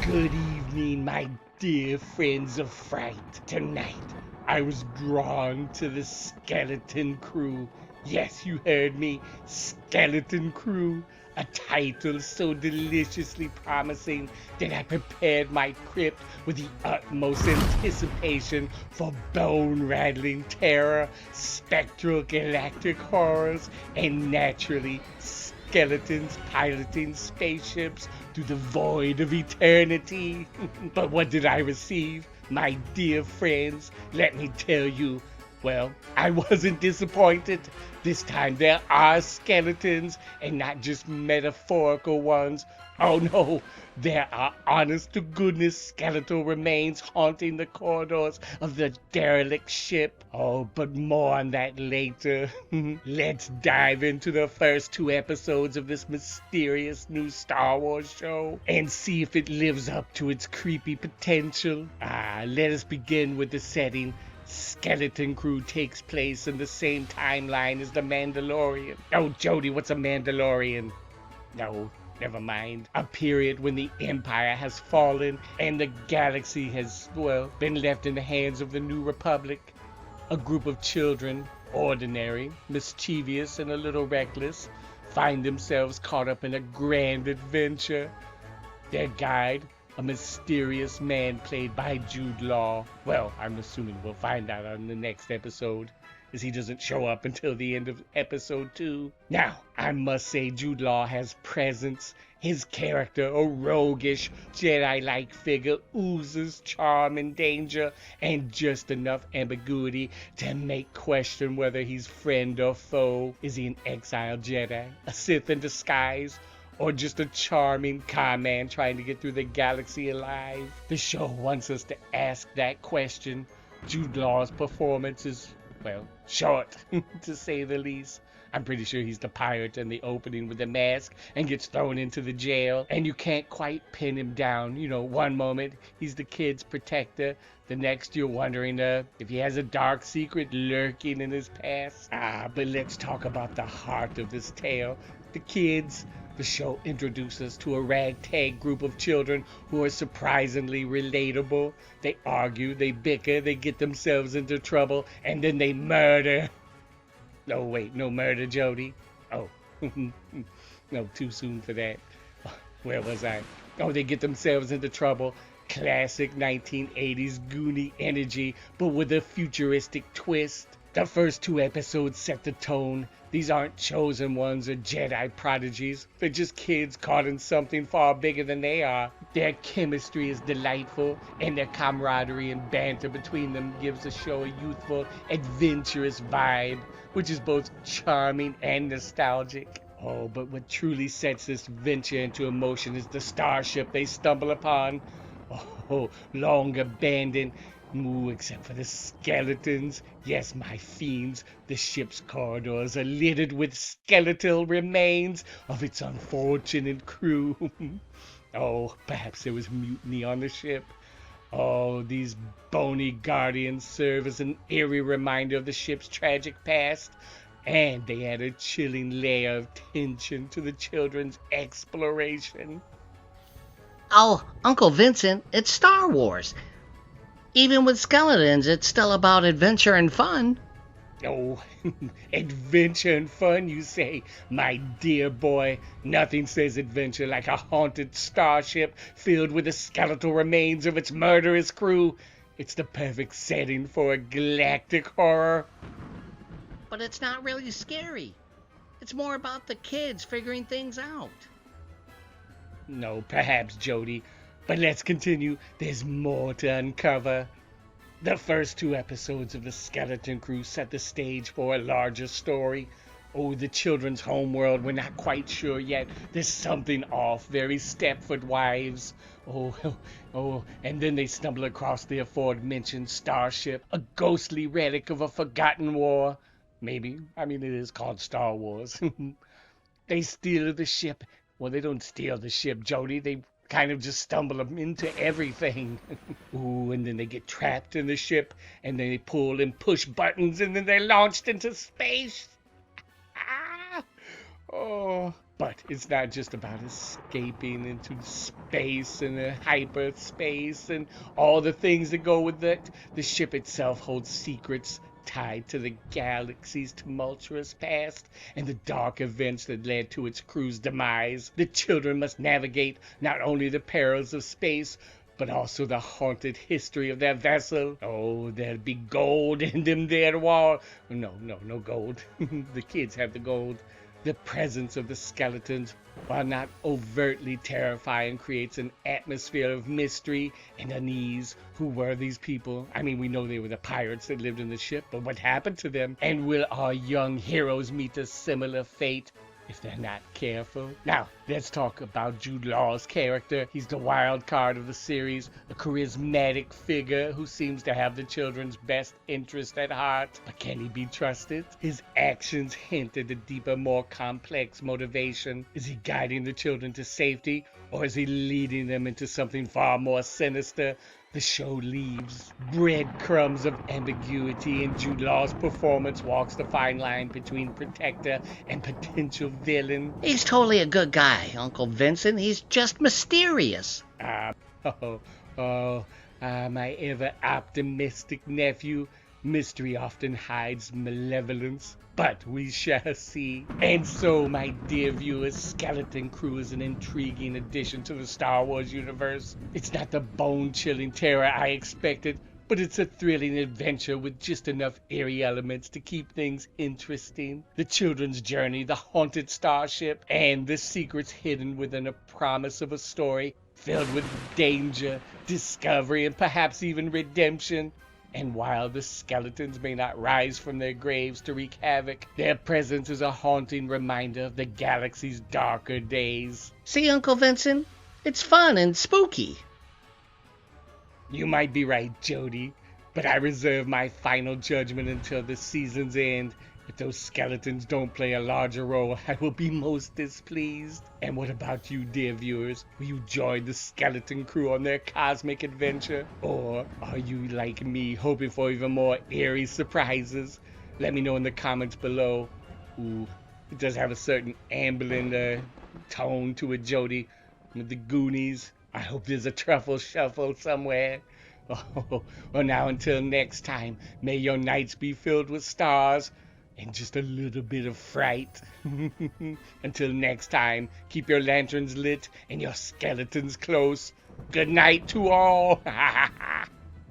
Good evening, my dear friends of fright. Tonight, I was drawn to the Skeleton Crew. Yes, you heard me, Skeleton Crew. A title so deliciously promising that I prepared my crypt with the utmost anticipation for bone-rattling terror, spectral galactic horrors, and naturally, skeletons piloting spaceships through the void of eternity. But what did I receive? My dear friends, let me tell you, well, I wasn't disappointed. This time there are skeletons, and not just metaphorical ones. Oh no, there are honest-to-goodness skeletal remains haunting the corridors of the derelict ship. Oh, but more on that later. Let's dive into the first 2 episodes of this mysterious new Star Wars show and see if it lives up to its creepy potential. Let us begin with the setting. Skeleton Crew takes place in the same timeline as The Mandalorian. Oh, Jody, what's a Mandalorian? No, never mind. A period when the Empire has fallen and the galaxy has, well, been left in the hands of the New Republic. A group of children, ordinary, mischievous, and a little reckless, find themselves caught up in a grand adventure. Their guide, a mysterious man played by Jude Law. Well, I'm assuming we'll find out on the next episode, as he doesn't show up until the end of episode 2. Now, I must say Jude Law has presence. His character, a roguish, Jedi-like figure, oozes charm and danger, and just enough ambiguity to make question whether he's friend or foe. Is he an exiled Jedi, a Sith in disguise, or just a charming con man trying to get through the galaxy alive? The show wants us to ask that question. Jude Law's performance is, well, short, to say the least. I'm pretty sure he's the pirate in the opening with the mask and gets thrown into the jail, and you can't quite pin him down. You know, one moment he's the kid's protector, the next you're wondering if he has a dark secret lurking in his past. But let's talk about the heart of this tale, the kids. The show introduces us to a ragtag group of children who are surprisingly relatable. They argue, they bicker, they get themselves into trouble, and then they murder. Oh, wait, no murder, Jody? Oh, no, too soon for that. Where was I? Oh, they get themselves into trouble. Classic 1980s Goonie energy, but with a futuristic twist. The first 2 episodes set the tone. These aren't chosen ones or Jedi prodigies. They're just kids caught in something far bigger than they are. Their chemistry is delightful, and their camaraderie and banter between them gives the show a youthful, adventurous vibe, which is both charming and nostalgic. Oh, but what truly sets this venture into motion is the starship they stumble upon. Oh, long abandoned. Except for the skeletons. Yes, my fiends, the ship's corridors are littered with skeletal remains of its unfortunate crew. Oh, perhaps there was mutiny on the ship. Oh, these bony guardians serve as an eerie reminder of the ship's tragic past, and they add a chilling layer of tension to the children's exploration. Oh, Uncle Vincent, it's Star Wars. Even with skeletons, it's still about adventure and fun. Oh, adventure and fun, you say? My dear boy, nothing says adventure like a haunted starship filled with the skeletal remains of its murderous crew. It's the perfect setting for a galactic horror. But it's not really scary. It's more about the kids figuring things out. No, perhaps, Jody. But let's continue. There's more to uncover. The first 2 episodes of the Skeleton Crew set the stage for a larger story. Oh, the children's homeworld, we're not quite sure yet. There's something off, very Stepford Wives. Oh, and then they stumble across the aforementioned starship, a ghostly relic of a forgotten war. Maybe. I mean, it is called Star Wars. They steal the ship. Well, they don't steal the ship, Jody. They kind of just stumble them into everything. Ooh, and then they get trapped in the ship, and then they pull and push buttons, and then they're launched into space. Oh, But it's not just about escaping into space and hyperspace and all the things that go with it. The ship itself holds secrets tied to the galaxy's tumultuous past and the dark events that led to its crew's demise. The children must navigate not only the perils of space, but also the haunted history of their vessel. Oh, there'll be gold in them there wall. No gold. The kids have the gold. The presence of the skeletons, while not overtly terrifying, creates an atmosphere of mystery and unease. Who were these people? I mean, we know they were the pirates that lived in the ship, but what happened to them? And will our young heroes meet a similar fate if they're not careful? Now, let's talk about Jude Law's character. He's the wild card of the series, a charismatic figure who seems to have the children's best interest at heart. But can he be trusted? His actions hint at a deeper, more complex motivation. Is he guiding the children to safety, or is he leading them into something far more sinister? The show leaves breadcrumbs of ambiguity, and Jude Law's performance walks the fine line between protector and potential villain. He's totally a good guy, Uncle Vincent. He's just mysterious. My ever optimistic nephew. Mystery often hides malevolence, but we shall see. And so, my dear viewers, Skeleton Crew is an intriguing addition to the Star Wars universe. It's not the bone-chilling terror I expected, but it's a thrilling adventure with just enough eerie elements to keep things interesting. The children's journey, the haunted starship, and the secrets hidden within a promise of a story filled with danger, discovery, and perhaps even redemption. And while the skeletons may not rise from their graves to wreak havoc, their presence is a haunting reminder of the galaxy's darker days. See, Uncle Vincent? It's fun and spooky. You might be right, Jody, but I reserve my final judgment until the season's end. If those skeletons don't play a larger role, I will be most displeased. And what about you, dear viewers? Will you join the Skeleton Crew on their cosmic adventure? Or are you, like me, hoping for even more eerie surprises? Let me know in the comments below. Ooh, it does have a certain ambling tone to it, Jody. With the Goonies, I hope there's a truffle shuffle somewhere. Oh, well, now until next time, may your nights be filled with stars and just a little bit of fright. Until next time, keep your lanterns lit and your skeletons close. Good night to all.